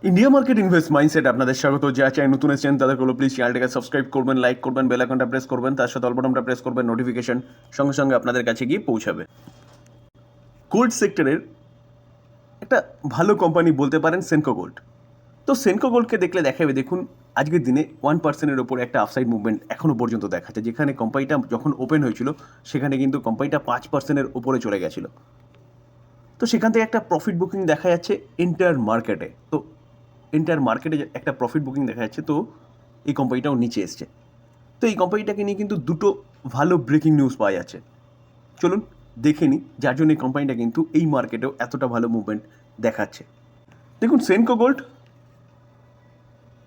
India market invest mindset আপনাদের স্বাগত। যা চাই নতুন এসেছেন তাদের হলো প্লিজ চ্যানেলটাকে সাবস্ক্রাইব করবেন, লাইক করবেন, বেল আইকনটা প্রেস করবেন, তার সাথে অল বাটনটা প্রেস করবেন, নোটিফিকেশন সঙ্গে সঙ্গে আপনাদের কাছে গিয়ে পৌঁছাবে। গোল্ড সেক্টরের একটা ভালো কোম্পানি বলতে পারেন সেনকো গোল্ড। তো সেনকো গোল্ডকে দেখলে দেখাবে, দেখুন আজকের দিনে 1%-এর ওপরে একটা আফসাইড মুভমেন্ট এখনও পর্যন্ত দেখাচ্ছে। যেখানে কোম্পানিটা যখন ওপেন হয়েছিল সেখানে কিন্তু কোম্পানিটা 5%-এর ওপরে চলে গেছিলো। তো সেখান থেকে একটা প্রফিট বুকিং দেখা যাচ্ছে এন্টায়ার মার্কেটে। তো এন্টায়ার মার্কেটে একটা প্রফিট বুকিং দেখা যাচ্ছে। তো এই কোম্পানিটাও নিচে এসছে। তো এই কোম্পানিটাকে নিয়ে কিন্তু দুটো ভালো ব্রেকিং নিউজ পাওয়া যাচ্ছে। চলুন দেখে নিই, যার জন্য এই কোম্পানিটা কিন্তু এই মার্কেটেও এতটা ভালো মুভমেন্ট দেখাচ্ছে। দেখুন সেনকো গোল্ড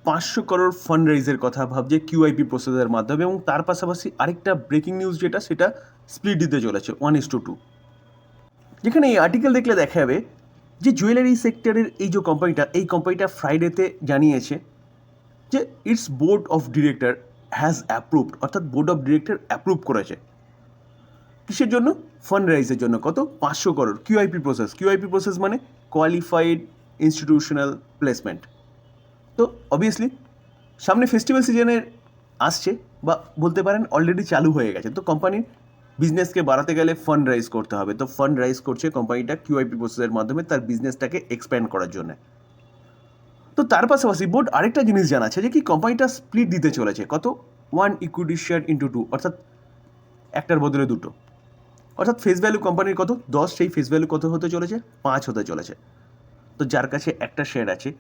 500 করোড় ফান্ড রাইজের কথা ভাবছে কিউআইপি প্রসেসের মাধ্যমে, এবং তার পাশাপাশি আরেকটা ব্রেকিং নিউজ যেটা সেটা স্প্লিট দিতে চলেছে 1:2। যেখানে এই আর্টিকেল দেখলে দেখা যাবে যে জুয়েলারি সেক্টরের এই যে কোম্পানিটা, এই কোম্পানিটা ফ্রাইডেতে জানিয়েছে যে it's board of director has approved, অর্থাৎ বোর্ড অফ ডিরেক্টর অ্যাপ্রুভ করেছে কিসের জন্য? ফান্ড রাইজের জন্য। কত? 500 করোড়। কিউআইপি প্রসেস মানে কোয়ালিফাইড ইনস্টিটিউশনাল প্লেসমেন্ট। তো অবভিয়াসলি সামনে ফেস্টিভ্যাল সিজনের আসছে, বা বলতে পারেন অলরেডি চালু হয়ে গেছে। তো কোম্পানির বিজনেসকে বাড়াতে গেলে ফান্ড রাইজ করতে হবে। তো ফান্ড রাইজ করছে কোম্পানিটা কিউআইপি প্রসেসের মাধ্যমে তার বিজনেসটাকে এক্সপ্যান্ড করার জন্য। তো তার পাশাপাশি বোর্ড আরেকটা জিনিস জানাচ্ছে যে কি কোম্পানিটা স্প্লিট দিতে চলেছে। কত? 1 ইকুইটি শেয়ার ইন্টু 2, অর্থাৎ একটার বদলে দুটো। অর্থাৎ ফেস ভ্যালু কোম্পানির কত? 10, সেই ফেস ভ্যালু কত হতে চলেছে? 5 হতে চলেছে। তো যার কাছে একটা শেয়ার আছে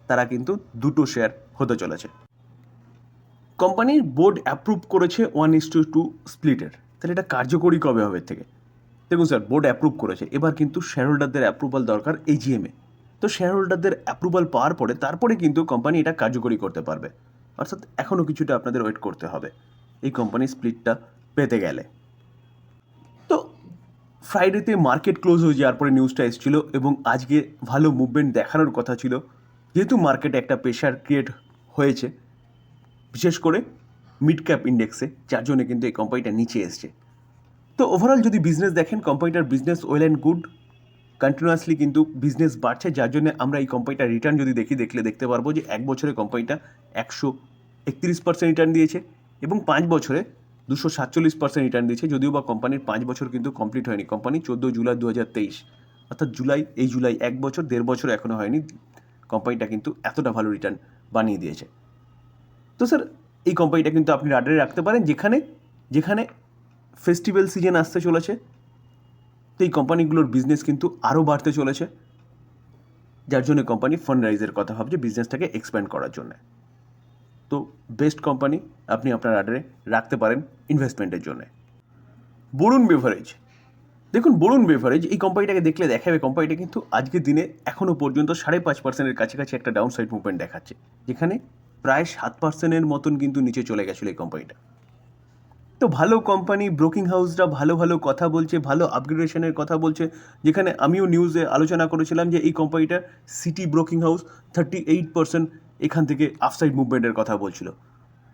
তারা কিন্তু দুটো শেয়ার হতে চলেছে। কোম্পানির বোর্ড অ্যাপ্রুভ করেছে 1:2 স্প্লিটের। তাহলে এটা কার্যকরী কবে হবে এর থেকে? দেখুন স্যার, বোর্ড অ্যাপ্রুভ করেছে, এবার কিন্তু শেয়ার হোল্ডারদের অ্যাপ্রুভাল দরকার এজিএমে। তো শেয়ার হোল্ডারদের অ্যাপ্রুভাল পাওয়ার পরে তারপরে কিন্তু কোম্পানি এটা কার্যকরী করতে পারবে। অর্থাৎ এখনও কিছুটা আপনাদের ওয়েট করতে হবে এই কোম্পানি স্প্লিটটা পেতে গেলে। তো ফ্রাইডেতে মার্কেট ক্লোজ হয়ে যাওয়ার পরে নিউজটা এসেছিলো, এবং আজকে ভালো মুভমেন্ট দেখানোর কথা ছিল, যেহেতু মার্কেটে একটা প্রেশার ক্রিয়েট হয়েছে বিশেষ করে মিড ক্যাপ ইন্ডেক্সে, যার জন্য কিন্তু এই কোম্পানিটা নিচে এসছে। তো ওভারঅল যদি বিজনেস দেখেন, কোম্পানিটার business well and good, continuously কিন্তু বিজনেস বাড়ছে, যার জন্য আমরা এই কোম্পানিটার রিটার্ন যদি দেখতে পারবো যে 1 বছরে কোম্পানিটা 131% রিটার্ন দিয়েছে, এবং 5 বছরে 247% রিটার্ন দিয়েছে। যদিও বা কোম্পানির 5 বছর কিন্তু কমপ্লিট হয়নি। কোম্পানি 14 জুলাই 2023, অর্থাৎ এই জুলাই 1 বছর, 1.5 বছর এখনও হয়নি, কোম্পানিটা কিন্তু এতটা ভালো রিটার্ন বানিয়ে দিয়েছে। তো স্যার এই কোম্পানিটা কিন্তু আপনি রাডারে রাখতে পারেন, যেখানে যেখানে ফেস্টিভ্যাল সিজন আসতে চলেছে। তো এই কোম্পানিগুলোর বিজনেস কিন্তু আরও বাড়তে চলেছে, যার জন্য কোম্পানি ফান্ড রাইজের কথা ভাবছে বিজনেসটাকে এক্সপ্যান্ড করার জন্য। তো বেস্ট কোম্পানি আপনি আপনার রাডারে রাখতে পারেন ইনভেস্টমেন্টের জন্য। বরুণ বেভারেজ। দেখুন বরুণ বেভারেজ এই কোম্পানিটাকে দেখলে দেখাবে কোম্পানিটা কিন্তু আজকের দিনে এখনও পর্যন্ত 5.5%-এর কাছাকাছি একটা ডাউন সাইড মুভমেন্ট দেখাচ্ছে, যেখানে প্রায় 7%-এর মতন কিন্তু নিচে চলে গেছিলো এই কোম্পানিটা। তো ভালো কোম্পানি, ব্রোকিং হাউসরা ভালো ভালো কথা বলছে, ভালো আপগ্রেডেশনের কথা বলছে, যেখানে আমিও নিউজে আলোচনা করেছিলাম যে এই কোম্পানিটার সিটি ব্রোকিং হাউস 38% এখান থেকে আফসাইড মুভমেন্টের কথা বলছিল।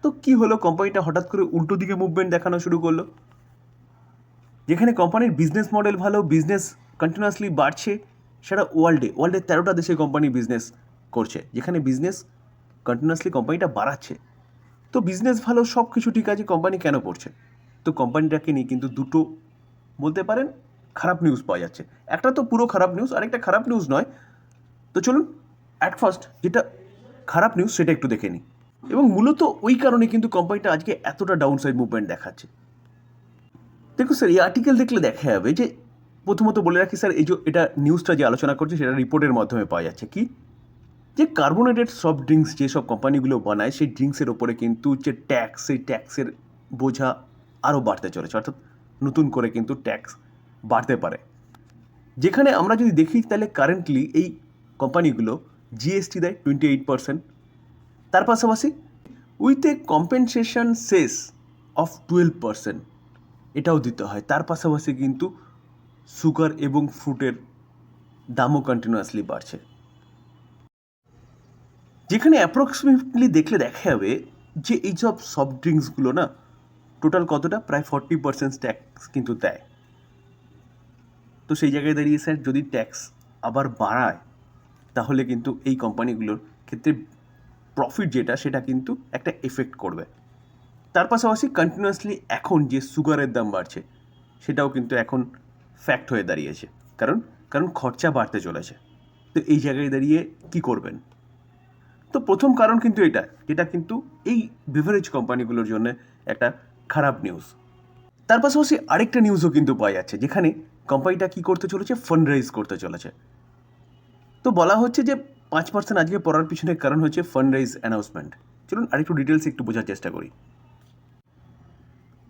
তো কি হলো, কোম্পানিটা হঠাৎ করে উল্টো দিকে মুভমেন্ট দেখানো শুরু করলো, যেখানে কোম্পানির বিজনেস মডেল ভালো, বিজনেস কন্টিনিউয়াসলি বাড়ছে, সেটা ওয়ার্ল্ডের 13টা দেশে কোম্পানি বিজনেস করছে, যেখানে বিজনেস কন্টিনিউয়াসলি কোম্পানিটা বাড়াচ্ছে। তো বিজনেস ভালো, সব কিছু ঠিক আছে, কোম্পানি কেন পড়ছে? তো কোম্পানিটাকে নিয়ে কিন্তু দুটো বলতে পারেন খারাপ নিউজ পাওয়া যাচ্ছে। একটা তো পুরো খারাপ নিউজ, আরেকটা খারাপ নিউজ নয়। তো চলুন অ্যাট ফার্স্ট যেটা খারাপ নিউজ সেটা একটু দেখে নিই, এবং মূলত ওই কারণে কিন্তু কোম্পানিটা আজকে এতটা ডাউন সাইড মুভমেন্ট দেখাচ্ছে। দেখুন স্যার, এই আর্টিকেল দেখলে দেখা যাবে যে, প্রথমত বলে রাখি স্যার, এই যে এটা নিউজটা যে আলোচনা করছে সেটা রিপোর্টের মাধ্যমে পাওয়া যাচ্ছে কি, যে কার্বোনেটেড সফট ড্রিঙ্কস যেসব কোম্পানিগুলো বানায় সেই ড্রিঙ্কসের ওপরে কিন্তু যে ট্যাক্স, সেই ট্যাক্সের বোঝা আরও বাড়তে চলেছে, অর্থাৎ নতুন করে কিন্তু ট্যাক্স বাড়তে পারে। যেখানে আমরা যদি দেখি তাহলে কারেন্টলি এই কোম্পানিগুলো জিএসটি দেয় 28%, তার পাশাপাশি with a compensation cess of 12% এটাও দিতে হয়। তার পাশাপাশি কিন্তু সুগার এবং ফ্রুটের দামও কন্টিনিউয়াসলি বাড়ছে, যেখানে অ্যাপ্রক্সিমেটলি দেখলে দেখা যাবে যে এইসব সফট ড্রিঙ্কসগুলো না টোটাল কতটা, প্রায় 40% ট্যাক্স কিন্তু দেয়। তো সেই জায়গায় দাঁড়িয়ে স্যার যদি ট্যাক্স আবার বাড়ায় তাহলে কিন্তু এই কোম্পানিগুলোর ক্ষেত্রে প্রফিট যেটা সেটা কিন্তু একটা এফেক্ট করবে। তার পাশাপাশি কন্টিনিউয়াসলি এখন যে সুগারের দাম বাড়ছে সেটাও কিন্তু এখন ফ্যাক্ট হয়ে দাঁড়িয়েছে, কারণ কারণ খরচা বাড়তে চলেছে। তো এই জায়গায় দাঁড়িয়ে কি করবেন? তো প্রথম কারণ কিন্তু এটা, যেটা কিন্তু এই বেভারেজ কোম্পানিগুলোর জন্য একটা খারাপ নিউজ। তার পাশাপাশি আরেকটা নিউজও কিন্তু পাওয়া যাচ্ছে, যেখানে কোম্পানিটা কী করতে চলেছে, ফান্ড রাইজ করতে চলেছে। তো বলা হচ্ছে যে 5% আজকে পড়ার পিছনে কারণ হচ্ছে ফান্ড রাইজ অ্যানাউন্সমেন্ট। চলুন আরেকটু ডিটেলস একটু বোঝার চেষ্টা করি।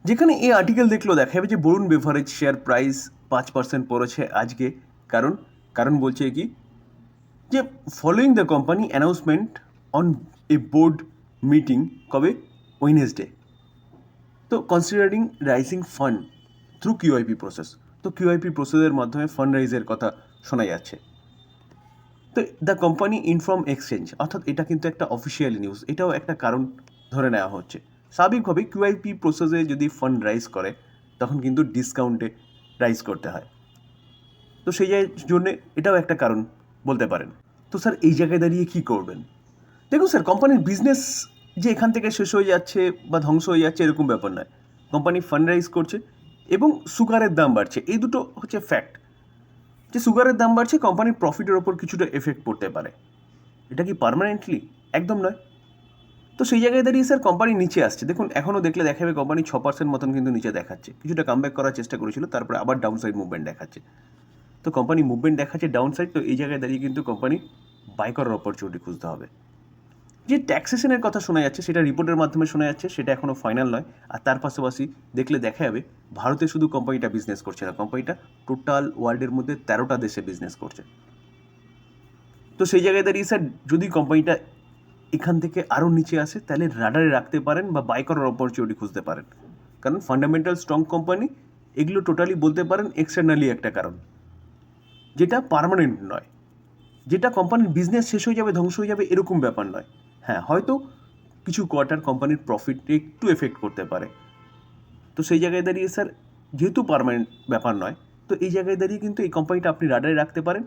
যেখানে এই আর্টিকেল দেখলেও দেখা যাবে যে বরুণ বেভারেজ শেয়ার প্রাইস 5% পড়েছে আজকে। কারণ কারণ বলছে কি, যে following the company announcement on a board meeting, কবে, ওয়েডনেসডে। তো considering rising fund through QIP process. তো কিউআইপি প্রসেসের মাধ্যমে ফান্ড রাইজের কথা শোনা যাচ্ছে। তো দ্য কোম্পানি ইনফর্ম এক্সচেঞ্জ, অর্থাৎ এটা কিন্তু একটা অফিসিয়াল নিউজ, এটাও একটা কারণ ধরে নেওয়া হচ্ছে। স্বাভাবিকভাবে কিউআইপি প্রসেসে যদি ফান্ড রাইজ করে তখন কিন্তু ডিসকাউন্টে রাইজ করতে হয়। তো সেই জন্যে এটাও একটা কারণ বলতে পারেন। তো স্যার এই জায়গায় দাঁড়িয়ে কী করবেন? দেখুন স্যার, কোম্পানির বিজনেস যে এখান থেকে শেষ হয়ে যাচ্ছে বা ধ্বংস হয়ে যাচ্ছে এরকম ব্যাপার নয়। কোম্পানি ফান্ড রাইজ করছে এবং সুগারের দাম বাড়ছে, এই দুটো হচ্ছে ফ্যাক্ট। যে সুগারের দাম বাড়ছে, কোম্পানির প্রফিটের ওপর কিছুটা এফেক্ট পড়তে পারে। এটা কি পার্মানেন্টলি? একদম নয়। তো সেই জায়গায় দাঁড়িয়ে স্যার কোম্পানি নিচে আসছে। দেখুন এখনও দেখলে দেখা যাবে কোম্পানি 6% মতন কিন্তু নিচে দেখাচ্ছে। কিছুটা কামব্যাক করার চেষ্টা করেছিল, তারপরে আবার ডাউন সাইড মুভমেন্ট দেখাচ্ছে। তো কোম্পানি মুভমেন্ট দেখাচ্ছে ডাউন সাইড, তো এই জায়গায় দাঁড়িয়ে কিন্তু কোম্পানি বাই করার অপরচুনিটি খুঁজতে হবে। যে ট্যাক্সেশনের কথা শোনা যাচ্ছে সেটা রিপোর্টের মাধ্যমে শোনা যাচ্ছে, সেটা এখনও ফাইনাল নয়। আর তার পাশাপাশি দেখলে দেখা যাবে ভারতে শুধু কোম্পানিটা বিজনেস করছে না, কোম্পানিটা টোটাল ওয়ার্ল্ডের মধ্যে 13টা দেশে বিজনেস করছে। তো সেই জায়গায় দাঁড়িয়ে স্যার যদি কোম্পানিটা এখান থেকে আরও নিচে আসে তাহলে রাডারে রাখতে পারেন বা বাই করার অপরচুনিটি খুঁজতে পারেন। কারণ ফান্ডামেন্টাল স্ট্রং কোম্পানি, এগুলো টোটালি বলতে পারেন এক্সটার্নালি একটা কারণ, যেটা পার্মানেন্ট নয়। যেটা কোম্পানির বিজনেস শেষ হয়ে যাবে, ধ্বংস হয়ে যাবে, এরকম ব্যাপার নয়। হ্যাঁ, হয়তো কিছু কোয়ার্টার কোম্পানির প্রফিটে একটু এফেক্ট করতে পারে। তো সেই জায়গায় দাঁড়িয়ে স্যার যেহেতু পার্মানেন্ট ব্যাপার নয়, তো এই জায়গায় দাঁড়িয়ে কিন্তু এই কোম্পানিটা আপনি রাডারে রাখতে পারেন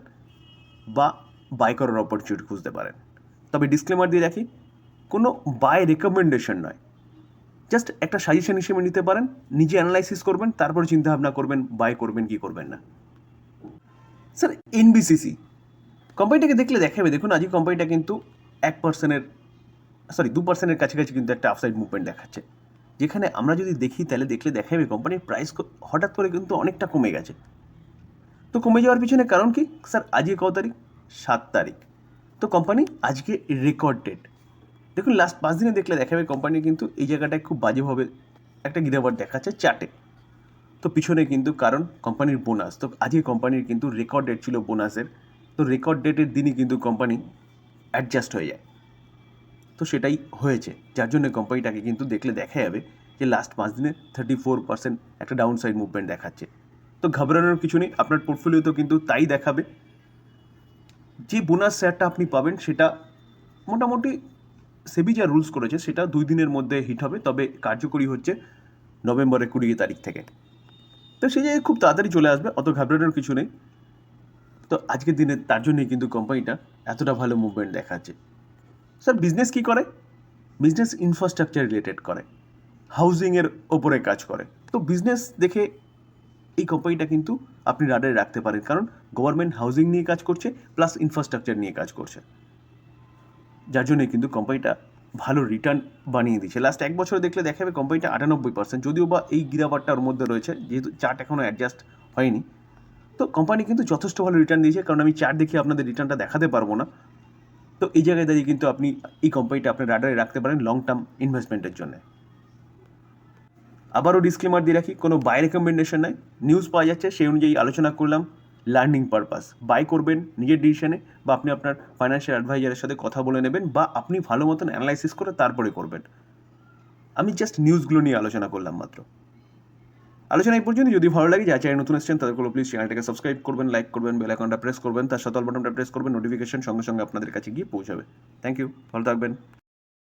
বা বাই করার অপরচুনিটি খুঁজতে পারেন। তবে ডিসক্লেমার দিয়ে রাখি, কোনো বাই রেকমেন্ডেশন নয়, জাস্ট একটা সাজেশন হিসেবে নিতে পারেন। নিজে অ্যানালাইসিস করবেন, তারপরে চিন্তাভাবনা করবেন বাই করবেন কি করবেন না। স্যার এনবিসিসি কোম্পানিটাকে দেখলে দেখাবে, দেখুন আজকে কোম্পানিটা কিন্তু 2% কাছাকাছি কিন্তু একটা আপসাইড মুভমেন্ট দেখাচ্ছে। যেখানে আমরা যদি দেখি তাহলে দেখলে দেখাবে কোম্পানির প্রাইস হঠাৎ করে কিন্তু অনেকটা কমে গেছে। তো কমে যাওয়ার পিছনে কারণ কি স্যার? আজকে কত তারিখ? 7 তারিখ। তো কোম্পানি আজকে রেকর্ড ডেট। দেখুন লাস্ট 5 দিনে দেখলে দেখাবে কোম্পানি কিন্তু এই জায়গাটায় খুব বাজেভাবে একটা গিরাবট দেখাচ্ছে চার্টে। তো পিছনে কিন্তু কারণ কোম্পানির বোনাস। তো আজকে কোম্পানির কিন্তু রেকর্ড ডেট ছিল বোনাসের। তো রেকর্ড ডেটের দিনই কিন্তু কোম্পানি অ্যাডজাস্ট হয়ে যায়। তো সেটাই হয়েছে, যার জন্য কোম্পানিটাকে কিন্তু দেখলে দেখা যাবে যে লাস্ট 5 দিনে 34% একটা ডাউন সাইড মুভমেন্ট দেখাচ্ছে। তো ঘাবড়ানোর কিছু নেই, আপনার পোর্টফোলিওতেও কিন্তু তাই দেখাবে। যে বোনাস শেয়ারটা আপনি পাবেন সেটা মোটামুটি সেবি যা রুলস করেছে সেটা 2 দিনের মধ্যে হিট হবে, তবে কার্যকরী হচ্ছে নভেম্বরের 20 তারিখ থেকে। তো সেই জায়গায় খুব তাড়াতাড়ি চলে আসবে, অত ঘাবড়ানোর কিছু নেই। তো আজকের দিনে তার জন্যই কিন্তু কোম্পানিটা এতটা ভালো মুভমেন্ট দেখাচ্ছে। স্যার বিজনেস কী করে? বিজনেস ইনফ্রাস্ট্রাকচার রিলেটেড করে, হাউজিংয়ের ওপরে কাজ করে। তো বিজনেস দেখে এই কোম্পানিটা কিন্তু আপনি রাডারে রাখতে পারেন, কারণ গভর্নমেন্ট হাউজিং নিয়ে কাজ করছে প্লাস ইনফ্রাস্ট্রাকচার নিয়ে কাজ করছে, যার জন্যই কিন্তু কোম্পানিটা ভালো রিটার্ন বানিয়ে দিচ্ছে। লাস্ট 1 বছরে দেখলে দেখা যাবে কোম্পানিটা 98%, যদিও বা এই গিরাবারটা ওর মধ্যে রয়েছে, যেহেতু চার্ট এখনও অ্যাডজাস্ট হয়নি। তো কোম্পানি কিন্তু যথেষ্ট ভালো রিটার্ন দিয়েছে, কারণ আমি চার্ট দেখিয়ে আপনাদের রিটার্নটা দেখাতে পারবো না। তো এই জায়গায় দাঁড়িয়ে কিন্তু আপনি এই কোম্পানিটা আপনার রাডারে রাখতে পারেন লং টার্ম ইনভেস্টমেন্টের জন্য। আবারও ডিসক্লেমার দিয়ে রাখি, কোনো বাই রেকমেন্ডেশন নাই, নিউজ পাওয়া যাচ্ছে সেই অনুযায়ী আলোচনা করলাম, লার্নিং পারপাস। বাই করবেন নিজের ডিসিশনে বা আপনি আপনার ফাইন্যান্সিয়াল অ্যাডভাইজারের সাথে কথা বলে নেবেন বা আপনি ভালো মতন অ্যানালাইসিস করে তারপরে করবেন। আমি জাস্ট নিউজগুলো নিয়ে আলোচনা করলাম মাত্র। আলোচনা এই পর্যন্ত। যদি ভালো লাগে, যা চ্যানেল নতুন এসেছেন তাদেরগুলো প্লিজ চ্যানেলটাকে সাবস্ক্রাইব করবেন, লাইক করবেন, বেল আইকনটা প্রেস করবেন, তার সাথে অল বাটনটা প্রেস করবেন, নোটিফিকেশন সঙ্গে সঙ্গে আপনাদের কাছে গিয়ে পৌঁছাবে। থ্যাংক ইউ, ভালো থাকবেন।